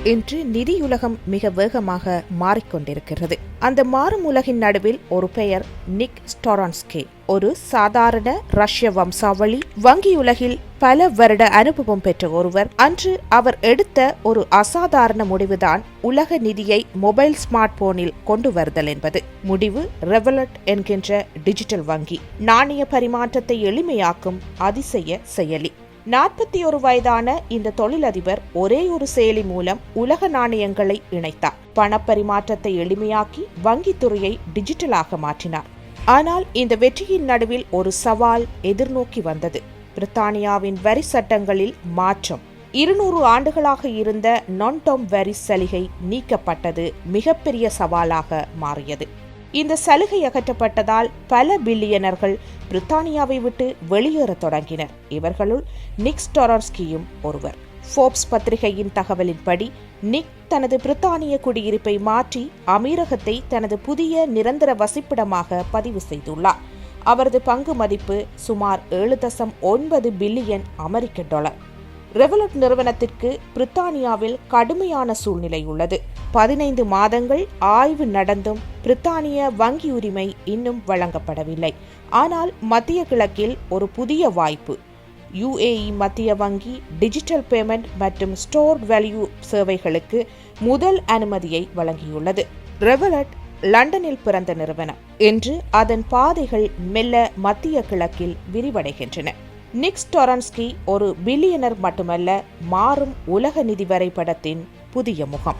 இன்று நிதியுலகம் மிக வேகமாக மாறிக்கொண்டிருக்கிறது. அந்த மாறும் உலகின் நடுவில் ஒரு பெயர் நிக் ஸ்டோரான்ஸ்கி. ஒரு சாதாரண ரஷ்ய வம்சாவளி, வங்கியுலகில் பல வருட அனுபவம் பெற்ற ஒருவர். அன்று அவர் எடுத்த ஒரு அசாதாரண முடிவுதான் உலக நிதியை மொபைல் ஸ்மார்ட் போனில் கொண்டு வருதல் என்பது. முடிவு ரெவலட் என்கின்ற டிஜிட்டல் வங்கி, நாணய பரிமாற்றத்தை எளிமையாக்கும் அதிசய செயலி. 41 வயதான இந்த தொழிலதிபர் ஒரே ஒரு செயலி மூலம் உலக நாணயங்களை இணைத்தார். பணப்பரிமாற்றத்தை எளிமையாக்கி வங்கித்துறையை டிஜிட்டலாக மாற்றினார். ஆனால் இந்த வெற்றியின் நடுவில் ஒரு சவால் எதிர்நோக்கி வந்தது. பிரித்தானியாவின் வரி சட்டங்களில் மாற்றம். 200 ஆண்டுகளாக இருந்த நான்-டேர்ம் வரி சலுகை நீக்கப்பட்டது மிகப்பெரிய சவாலாக மாறியது. இந்த சலுகை அகற்றப்பட்டதால் பல பில்லியனர்கள் பிரித்தானியாவை விட்டு வெளியேற தொடங்கினர். இவர்களுள் நிக் ஸ்டோரான்ஸ்கியும் ஒருவர். ஃபோர்ப்ஸ் பத்திரிகையின் தகவலின்படி நிக் தனது பிரித்தானிய குடியிருப்பை மாற்றி அமீரகத்தை தனது புதிய நிரந்தர வசிப்பிடமாக பதிவு செய்துள்ளார். அவரது பங்கு மதிப்பு சுமார் 7.9 பில்லியன் அமெரிக்க டாலர். ரெவலட் நிறுவனத்திற்கு பிரித்தானியாவில் கடுமையான சூழ்நிலை உள்ளது. 15 மாதங்கள் ஆய்வு நடந்தும் பிரித்தானிய வங்கி உரிமை இன்னும் வழங்கப்படவில்லை. ஆனால் மத்திய கிழக்கில் ஒரு புதிய வாய்ப்பு. UAE மத்திய வங்கி டிஜிட்டல் பேமெண்ட் மற்றும் ஸ்டோர்ட் வேல்யூ சேவைகளுக்கு முதல் அனுமதியை வழங்கியுள்ளது. ரெவலட் லண்டனில் பிறந்த நிறுவனம். இன்று அதன் பாதைகள் மெல்ல மத்திய கிழக்கில் விரிவடைகின்றன. நிக் ஸ்டோரான்ஸ்கி ஒரு பில்லியனர் மட்டுமல்ல, மாறும் உலக நிதி வரைபடத்தின் புதிய முகம்.